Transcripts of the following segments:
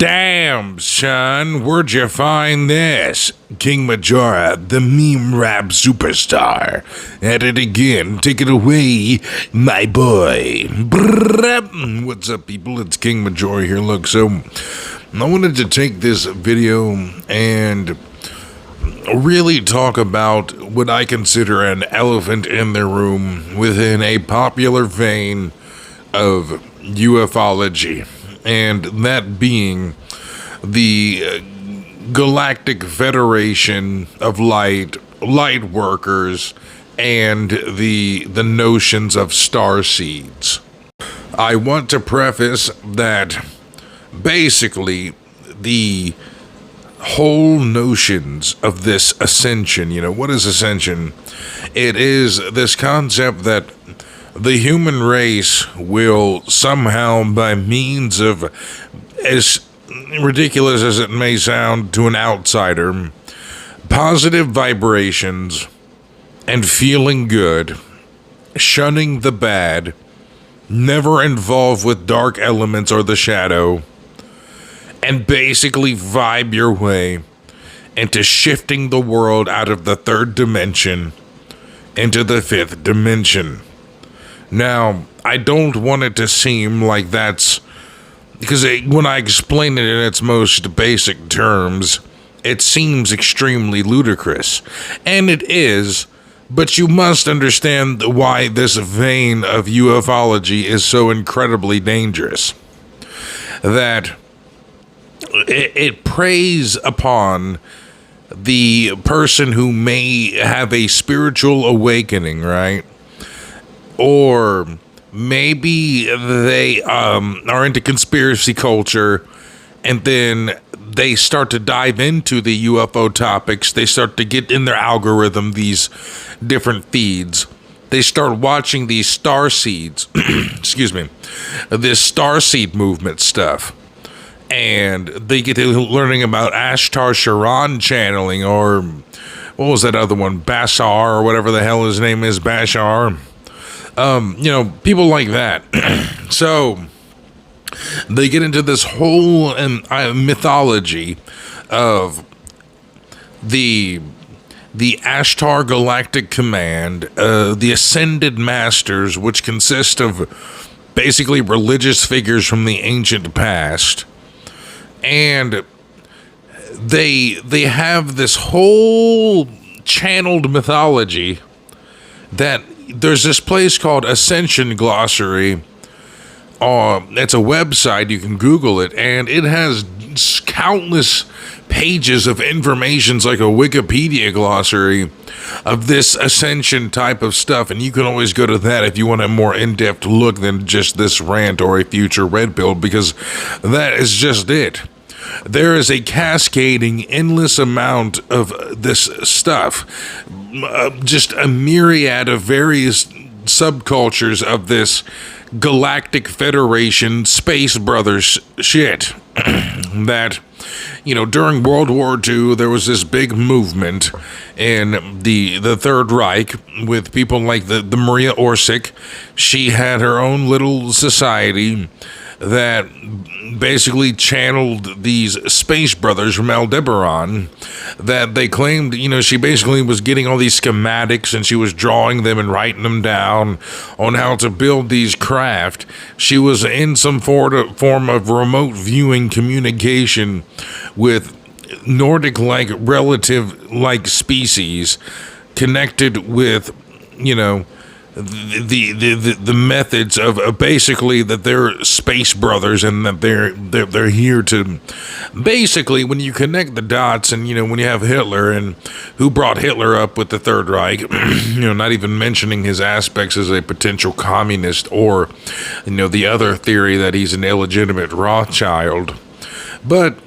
Damn, son, where'd you find this? King Majora, the meme rap superstar. At it again. Take it away, my boy. Brrrr. What's up, people? It's King Majora here. Look, so I wanted to take this video and really talk about what I consider an elephant in the room within a popular vein of ufology, and that being the Galactic Federation of Light Workers, and the notions of starseeds. I want to preface that basically the whole notions of this ascension, what is ascension? It is this concept that the human race will somehow, by means of, as ridiculous as it may sound to an outsider, positive vibrations and feeling good, shunning the bad, never involved with dark elements or the shadow, and basically vibe your way into shifting the world out of the third dimension into the fifth dimension. Now, I don't want it to seem like that's, because when I explain it in its most basic terms, it seems extremely ludicrous. And it is, but you must understand why this vein of ufology is so incredibly dangerous. That it preys upon the person who may have a spiritual awakening, right? Or maybe they are into conspiracy culture, and then they start to dive into the UFO topics. They start to get in their algorithm, these different feeds. They start watching these starseeds, excuse me, this starseed movement stuff. And they get to learning about Ashtar Sharon channeling, or what was that other one? Bashar, or whatever the hell his name is, Bashar. People like that. So they get into this whole mythology of the Ashtar Galactic Command, the Ascended Masters, which consist of basically religious figures from the ancient past. And they have this whole channeled mythology that there's this place called Ascension Glossary. It's a website, you can Google it, and it has countless pages of information, like a Wikipedia glossary of this ascension type of stuff, and you can always go to that if you want a more in-depth look than just this rant or a future red pill, because that is just it. There is a cascading, endless amount of this stuff, just a myriad of various subcultures of this Galactic Federation Space Brothers shit. That, during World War II, there was this big movement in the Third Reich with people like the Maria Orsic. She had her own little society that basically channeled these space brothers from Aldebaran, that they claimed, she basically was getting all these schematics and she was drawing them and writing them down on how to build these craft. She was in some form of remote viewing communication with Nordic-like, relative-like species connected with, the methods of basically that they're space brothers, and that they're here to basically, when you connect the dots, and when you have Hitler, and who brought Hitler up with the Third Reich, not even mentioning his aspects as a potential communist, or the other theory that he's an illegitimate Rothschild. But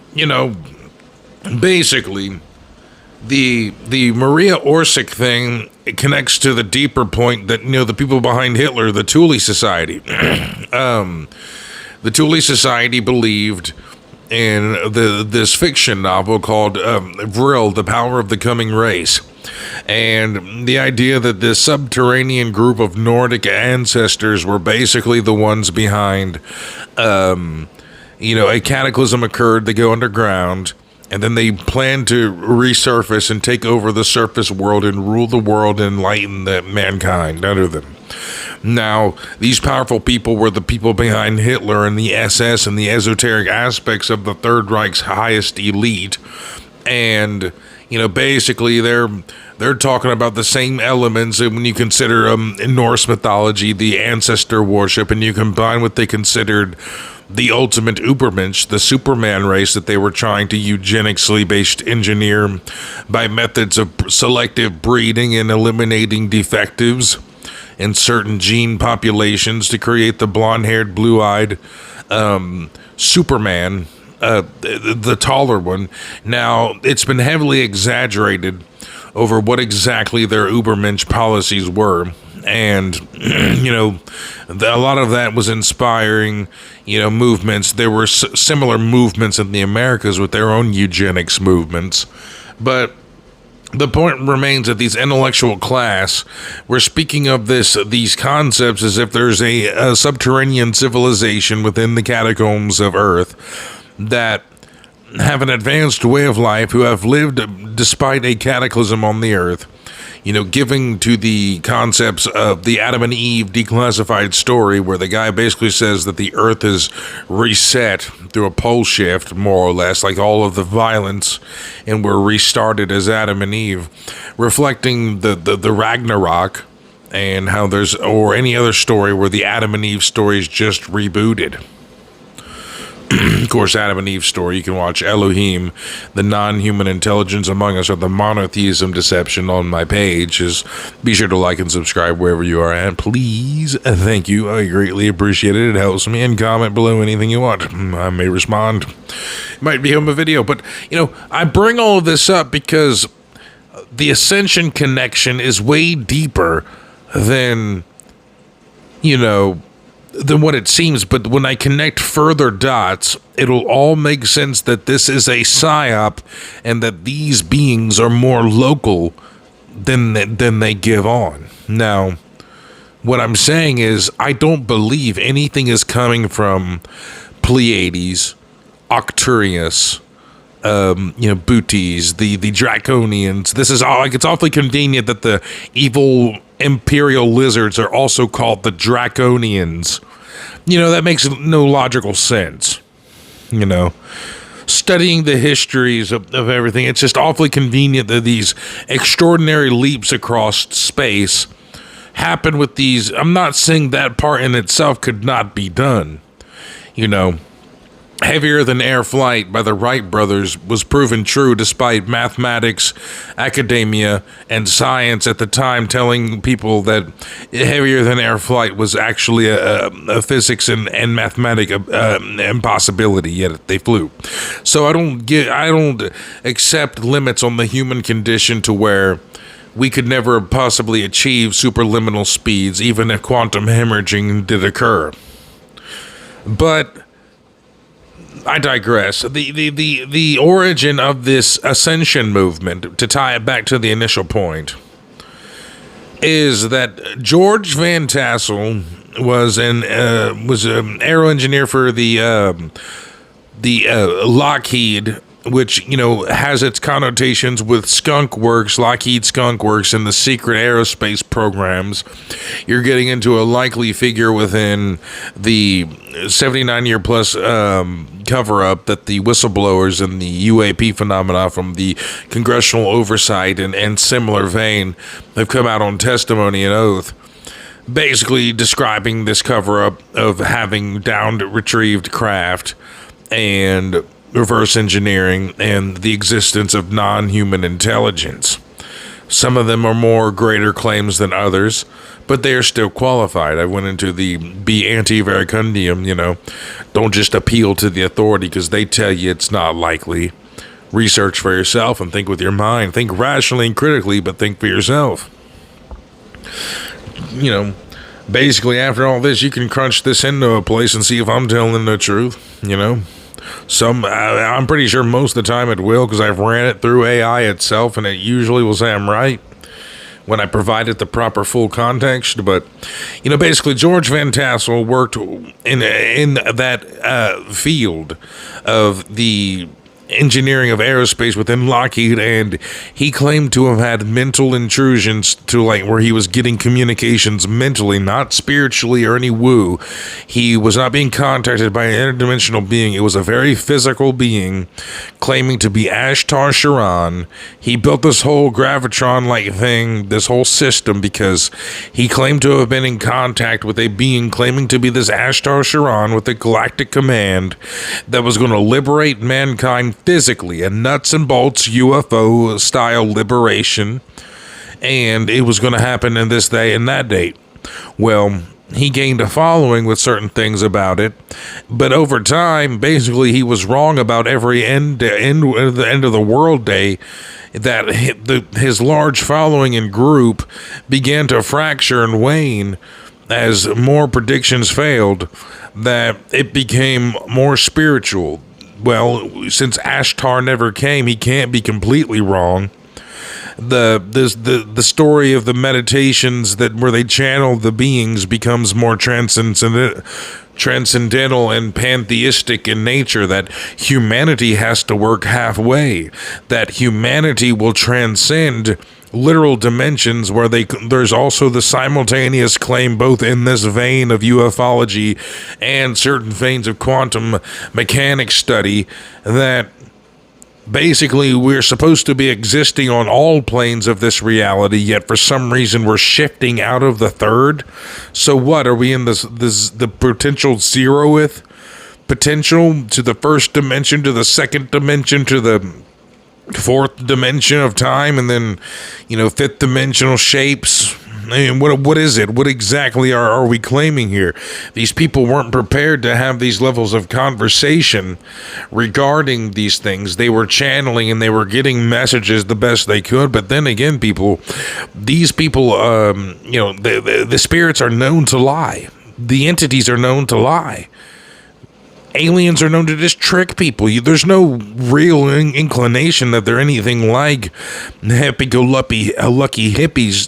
basically the Maria Orsic thing, it connects to the deeper point that, the people behind Hitler, the Thule Society. The Thule Society believed in this fiction novel called Vril, The Power of the Coming Race. And the idea that this subterranean group of Nordic ancestors were basically the ones behind a cataclysm occurred, they go underground, and then they plan to resurface and take over the surface world and rule the world and enlighten mankind under them. Now, these powerful people were the people behind Hitler and the SS and the esoteric aspects of the Third Reich's highest elite. And, basically they're talking about the same elements when you consider in Norse mythology, the ancestor worship, and you combine what they considered the ultimate Ubermensch, the Superman race that they were trying to eugenically based engineer by methods of selective breeding and eliminating defectives in certain gene populations to create the blonde-haired, blue-eyed Superman, the taller one. Now, it's been heavily exaggerated over what exactly their Ubermensch policies were. And, a lot of that was inspiring, movements. There were similar movements in the Americas with their own eugenics movements. But the point remains that these intellectual class were speaking of these concepts as if there's a subterranean civilization within the catacombs of Earth that have an advanced way of life, who have lived despite a cataclysm on the Earth, giving to the concepts of the Adam and Eve declassified story, where the guy basically says that the Earth is reset through a pole shift, more or less, like all of the violence, and we're restarted as Adam and Eve, reflecting the Ragnarok, and how or any other story where the Adam and Eve story is just rebooted. Of course, Adam and Eve story, you can watch Elohim, the non-human intelligence among us, or the monotheism deception on my page. Be sure to like and subscribe wherever you are at. Please, thank you. I greatly appreciate it. It helps me. And comment below anything you want. I may respond. It might become a video. But, I bring all of this up because the Ascension connection is way deeper than, than what it seems. But when I connect further dots, it'll all make sense that this is a psyop and that these beings are more local than they give on. Now, what I'm saying is, I don't believe anything is coming from Pleiades, Arcturus, Booties, the Draconians. This is all it's awfully convenient that the evil imperial lizards are also called the Draconians. That makes no logical sense. Studying the histories of everything, it's just awfully convenient that these extraordinary leaps across space happen with these. I'm not saying that part in itself could not be done. Heavier than air flight by the Wright brothers was proven true despite mathematics, academia, and science at the time telling people that heavier than air flight was actually a physics and mathematic impossibility, yet they flew. So I don't accept limits on the human condition to where we could never possibly achieve superliminal speeds, even if quantum hemorrhaging did occur. But I digress. The origin of this Ascension movement, to tie it back to the initial point, is that George Van Tassel was an aero engineer for the Lockheed, which has its connotations with Skunk Works, Lockheed Skunk Works, and the secret aerospace programs. You're getting into a likely figure within the 79-year plus cover-up that the whistleblowers and the UAP phenomena from the congressional oversight and similar vein have come out on testimony and oath, basically describing this cover-up of having downed retrieved craft and reverse engineering and the existence of non-human intelligence. Some of them are more greater claims than others, but they are still qualified. I went into the be anti-veracundium, don't just appeal to the authority because they tell you it's not likely. Research for yourself and think with your mind. Think rationally and critically, but think for yourself. Basically after all this, you can crunch this into a place and see if I'm telling the truth, I'm pretty sure most of the time it will, because I've ran it through AI itself and it usually will say I'm right. when I provided the proper full context. But, basically George Van Tassel worked in that field of the engineering of aerospace within Lockheed, and he claimed to have had mental intrusions to where he was getting communications mentally, not spiritually or any woo. He was not being contacted by an interdimensional being. It was a very physical being claiming to be Ashtar Sharan. He built this whole gravitron-like thing, this whole system, because he claimed to have been in contact with a being claiming to be this Ashtar Sharan with a galactic command that was going to liberate mankind physically, a nuts and bolts UFO style liberation, and it was going to happen in this day and that date. Well, he gained a following with certain things about it, but over time, basically, he was wrong about every end of the world day. That his large following and group began to fracture and wane as more predictions failed. That it became more spiritual. Well, since Ashtar never came, he can't be completely wrong. The story of the meditations where they channel the beings becomes more transcendental and pantheistic in nature, that humanity has to work halfway, that humanity will transcend literal dimensions where there's also the simultaneous claim, both in this vein of ufology and certain veins of quantum mechanics study, that basically we're supposed to be existing on all planes of this reality, yet for some reason we're shifting out of the third. So what, are we in the potential zeroth potential to the first dimension, to the second dimension, to the fourth dimension of time, and then fifth dimensional shapes? I mean, what is it? What exactly are we claiming here? These people weren't prepared to have these levels of conversation regarding these things. They were channeling and they were getting messages the best they could. But then again, these people, the spirits are known to lie. The entities are known to lie. Aliens are known to just trick people. There's no real inclination that they're anything like happy-go-lucky hippies.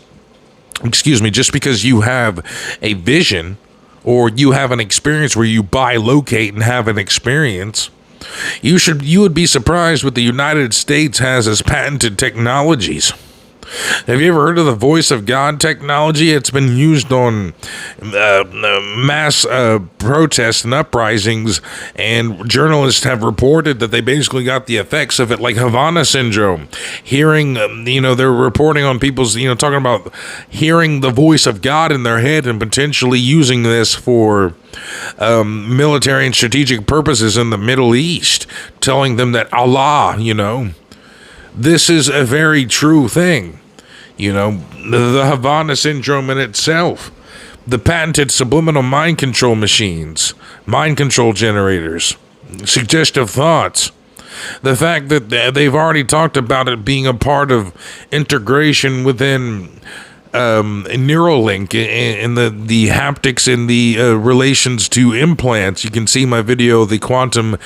Excuse me, just because you have a vision or you have an experience where you bilocate and have an experience, you would be surprised what the United States has as patented technologies. Have you ever heard of the voice of God technology? It's been used on mass protests and uprisings, and journalists have reported that they basically got the effects of it, like Havana syndrome. Hearing, they're reporting on people's, talking about hearing the voice of God in their head and potentially using this for military and strategic purposes in the Middle East, telling them that Allah, this is a very true thing. The Havana syndrome in itself, the patented subliminal mind control machines, mind control generators, suggestive thoughts, the fact that they've already talked about it being a part of integration within Neuralink and the haptics and the relations to implants. You can see my video, the quantum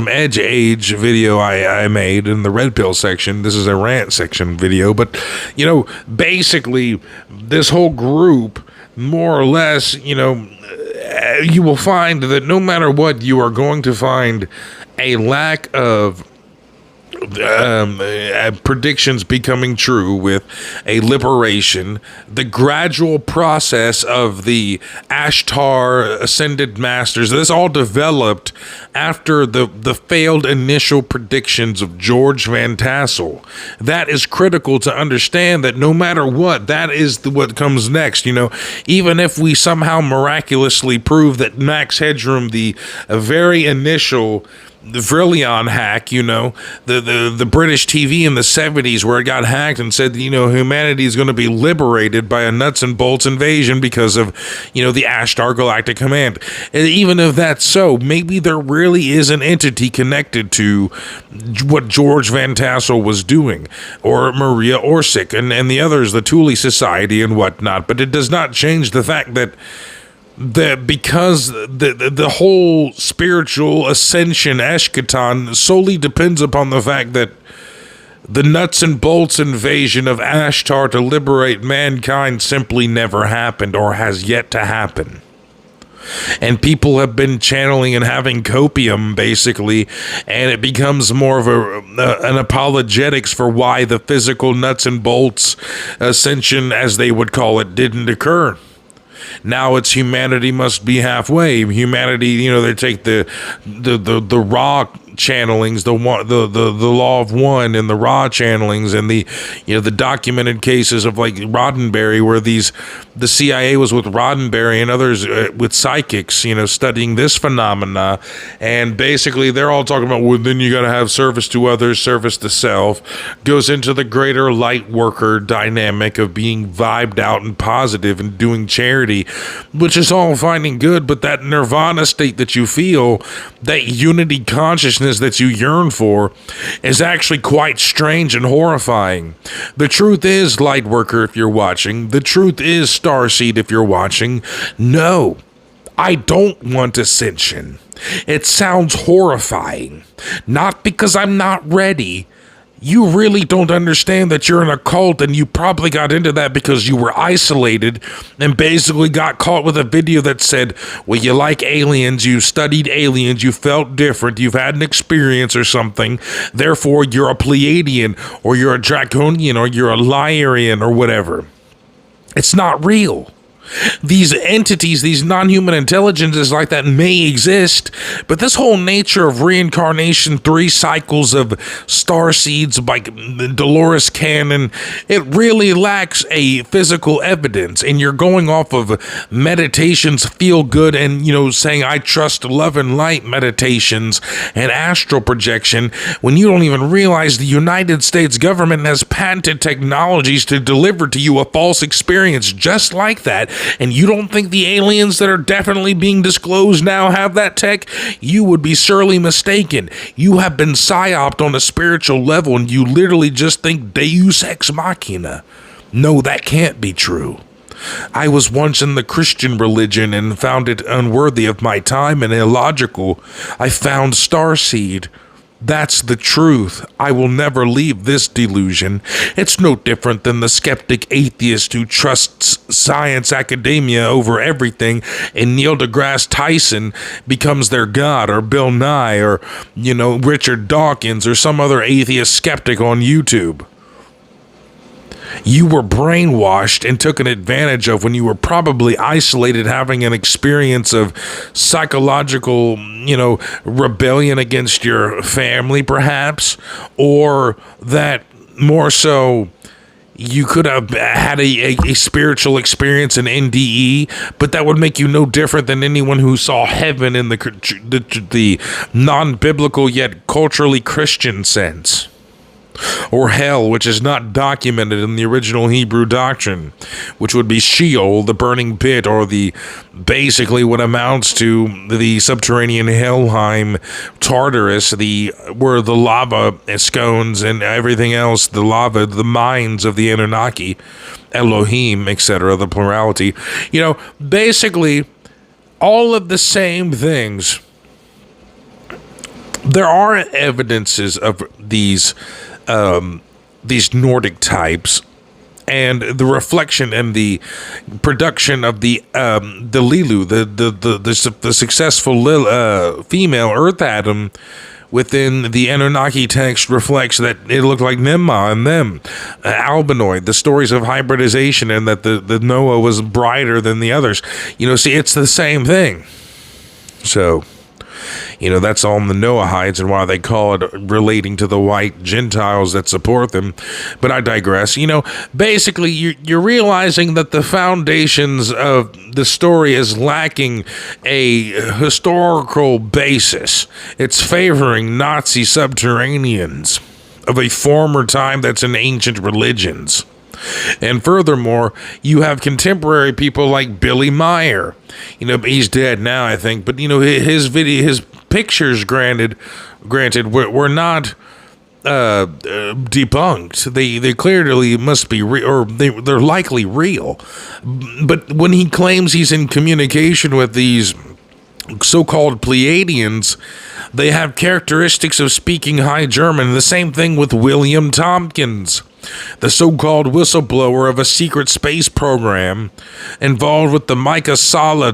edge age video I made in the red pill section. This is a rant section video, but basically this whole group, more or less, you will find that no matter what, you are going to find a lack of predictions becoming true with a liberation, the gradual process of the Ashtar ascended masters. This all developed after the failed initial predictions of George Van Tassel. That is critical to understand, that no matter what, that is what comes next. Even if we somehow miraculously prove that Max Headroom, the very initial the Vrillion hack, the British TV in the 70s where it got hacked and said, humanity is going to be liberated by a nuts and bolts invasion because of, the Ashtar Galactic Command. And even if that's so, maybe there really is an entity connected to what George Van Tassel was doing, or Maria Orsic and the others, the Thule Society and whatnot. But it does not change the fact that because the whole spiritual ascension eschaton solely depends upon the fact that The nuts and bolts invasion of Ashtar to liberate mankind simply never happened or has yet to happen. And people have been channeling and having copium, basically, and it becomes more of an apologetics for why the physical nuts and bolts ascension, as they would call it, didn't occur. Now it's humanity must be halfway. Humanity, they take the raw channelings, the law of one, and the raw channelings, and the documented cases of like Roddenberry, where the CIA was with Roddenberry and others with psychics, studying this phenomena, and basically they're all talking about, well, then you got to have service to others, service to self. Goes into the greater light worker dynamic of being vibed out and positive and doing charity, which is all fine and good, but that nirvana state that you feel, that unity consciousness that you yearn for, is actually quite strange and horrifying. The truth is, Lightworker, if you're watching, the truth is, Starseed, if you're watching, no, I don't want Ascension. It sounds horrifying. Not because I'm not ready. You really don't understand that you're in a cult, and you probably got into that because you were isolated and basically got caught with a video that said, well, you like aliens, you studied aliens, you felt different, you've had an experience or something, therefore you're a Pleiadian, or you're a Draconian, or you're a Lyrian, or whatever. It's not real. These entities, these non-human intelligences like that may exist, but this whole nature of reincarnation, 3 cycles of starseeds by Dolores Cannon, it really lacks a physical evidence, and you're going off of meditations, feel good, and saying I trust love and light meditations and astral projection, when you don't even realize the United States government has patented technologies to deliver to you a false experience just like that. And you don't think the aliens that are definitely being disclosed now have that tech? You would be sorely mistaken. You have been psyoped on a spiritual level, and you literally just think Deus Ex Machina. No, that can't be true. I was once in the Christian religion and found it unworthy of my time and illogical. I found Starseed. That's the truth. I will never leave this delusion. It's no different than the skeptic atheist who trusts science academia over everything, and Neil deGrasse Tyson becomes their god, or Bill Nye, or, Richard Dawkins, or some other atheist skeptic on YouTube. You were brainwashed and taken advantage of when you were probably isolated, having an experience of psychological, rebellion against your family, perhaps, or that more so you could have had a spiritual experience in NDE, but that would make you no different than anyone who saw heaven in the non-biblical yet culturally Christian sense. Or hell, which is not documented in the original Hebrew doctrine, which would be Sheol, the burning pit, or basically what amounts to the subterranean Helheim, Tartarus, where the lava scones and everything else, the lava, the mines of the Anunnaki, Elohim, etc., the plurality, basically all of the same things. There are evidences of these Nordic types, and the reflection and the production of the Lilu, the successful female Earth atom within the Anunnaki text reflects that it looked like Nimma and them, albinoid, the stories of hybridization, and that the Noah was brighter than the others. See, it's the same thing. So, that's all in the Noahides and why they call it relating to the white Gentiles that support them. But I digress. Basically, you're realizing that the foundations of the story is lacking a historical basis. It's favoring Nazi subterraneans of a former time that's in ancient religions. And furthermore, you have contemporary people like Billy Meyer. He's dead now, I think, but his pictures, granted, were not debunked. They clearly must be real, or they're likely real. But when he claims he's in communication with these so-called Pleiadians, They have characteristics of speaking High German. The same thing with William Tompkins, the so-called whistleblower of a secret space program involved with the Michael Sala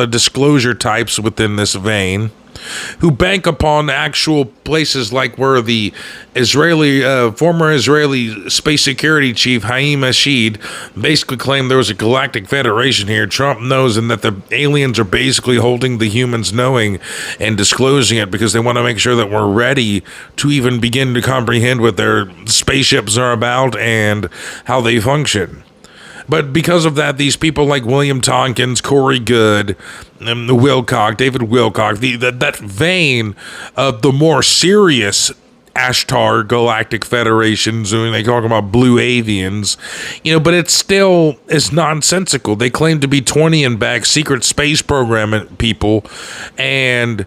disclosure types within this vein, who bank upon actual places like where the former Israeli space security chief Haim Ashid basically claimed there was a galactic federation here. Trump knows, and that the aliens are basically holding the humans knowing and disclosing it because they want to make sure that we're ready to even begin to comprehend what their spaceships are about and how they function. But because of that, these people like William Tompkins, Corey Goode, David Wilcock, that vein of the more serious Ashtar Galactic Federations, when they talk about blue avians, but it still is nonsensical. They claim to be 20 and back secret space program people, and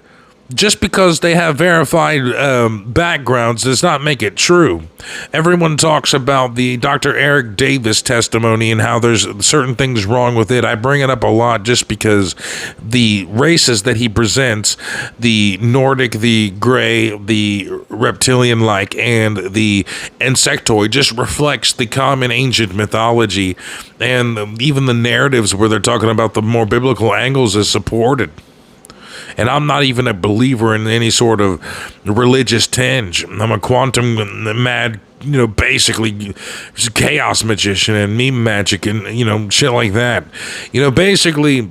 just because they have verified backgrounds does not make it true. Everyone talks about the Dr. Eric Davis testimony and how there's certain things wrong with it. I bring it up a lot just because the races that he presents, the Nordic, the gray, the reptilian-like, and the insectoid, just reflects the common ancient mythology, and even the narratives where they're talking about the more biblical angles is supported. And I'm not even a believer in any sort of religious tinge. I'm a quantum mad, basically chaos magician and meme magic and, shit like that. Basically,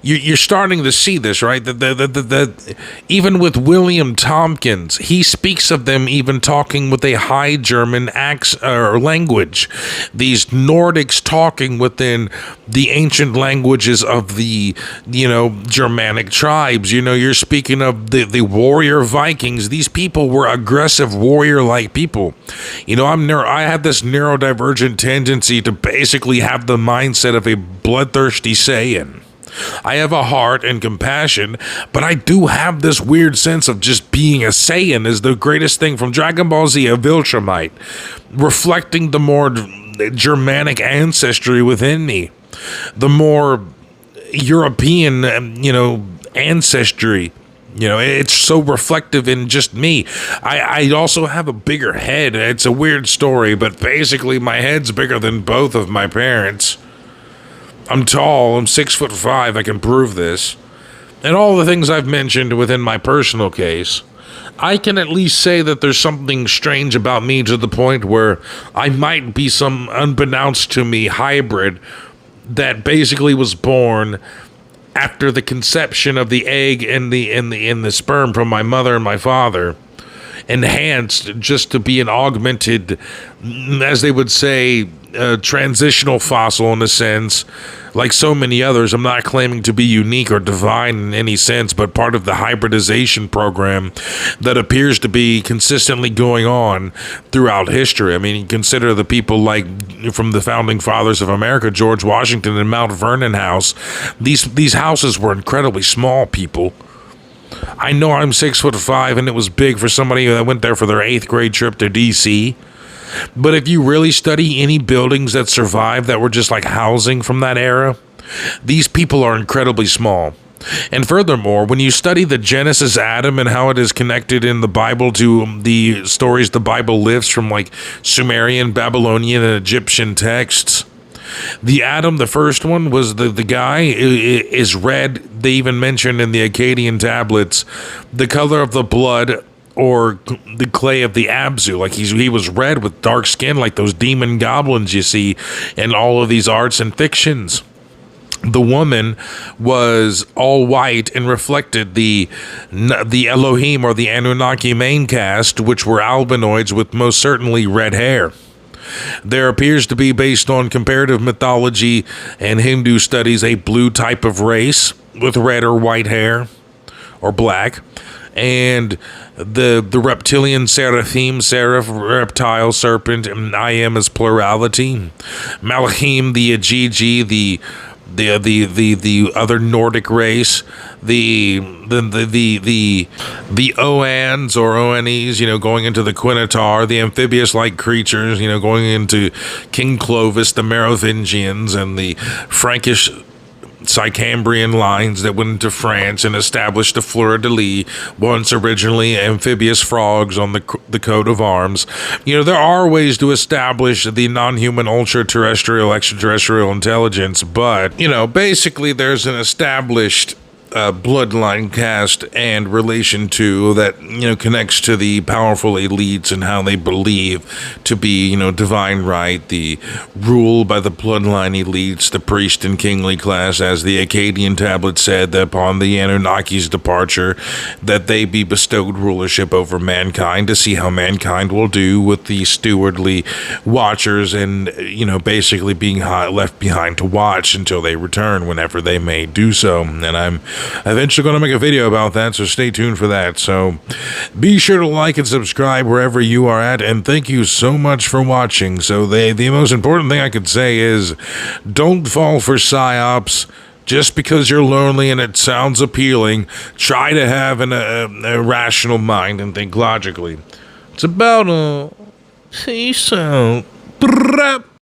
you're starting to see this, right? That even with William Tompkins, he speaks of them even talking with a High German language. These Nordics talking within the ancient languages of the, Germanic tribes. You're speaking of the warrior Vikings. These people were aggressive warrior-like people. I have this neurodivergent tendency to basically have the mindset of a bloodthirsty Saiyan. I have a heart and compassion, but I do have this weird sense of just being a Saiyan is the greatest thing from Dragon Ball Z, a Viltrumite, reflecting the more Germanic ancestry within me, the more European, ancestry. It's so reflective in just me. I also have a bigger head. It's a weird story, but basically my head's bigger than both of my parents. I'm tall, I'm 6'5", I can prove this. And all the things I've mentioned within my personal case, I can at least say that there's something strange about me to the point where I might be some unbeknownst to me hybrid that basically was born after the conception of the egg and the sperm from my mother and my father, enhanced just to be an augmented, as they would say, transitional fossil in a sense. Like so many others, I'm not claiming to be unique or divine in any sense, but part of the hybridization program that appears to be consistently going on throughout history. I mean, you consider the people like from the founding fathers of America, George Washington and Mount Vernon House. These houses were incredibly small, people. I know I'm 6'5", and it was big for somebody that went there for their 8th grade trip to DC. But if you really study any buildings that survived that were just like housing from that era, these people are incredibly small. And furthermore, when you study the Genesis Adam and how it is connected in the Bible to the stories the Bible lifts from like Sumerian, Babylonian, and Egyptian texts, the Adam, the first one, was the guy is red. They even mentioned in the Akkadian tablets the color of the blood or the clay of the Abzu. Like he was red with dark skin like those demon goblins you see in all of these arts and fictions. The woman was all white and reflected the Elohim or the Anunnaki main caste, which were albinoids with most certainly red hair. There appears to be, based on comparative mythology and Hindu studies, a blue type of race with red or white hair or black. And the reptilian seraphim, seraph, reptile, serpent, and I am is plurality. Malachim, the Ajiji, the other Nordic race, the Oans or Oanese, going into the Quinatar, the amphibious-like creatures, going into King Clovis, the Merovingians, and the Frankish Sicambrian lines that went into France and established the fleur-de-lis, once originally amphibious frogs on the coat of arms. There are ways to establish the non-human ultra-terrestrial, extraterrestrial intelligence, but, basically there's an established bloodline cast and relation to that connects to the powerful elites and how they believe to be divine right, the rule by the bloodline elites, the priest and kingly class, as the Akkadian tablet said, that upon the Anunnaki's departure that they be bestowed rulership over mankind to see how mankind will do with the stewardly watchers and basically being left behind to watch until they return whenever they may do so. And I'm eventually going to make a video about that, so stay tuned for that. So be sure to like and subscribe wherever you are at, and thank you so much for watching. So the most important thing I could say is don't fall for psyops. Just because you're lonely and it sounds appealing, try to have a rational mind and think logically. It's about peace out.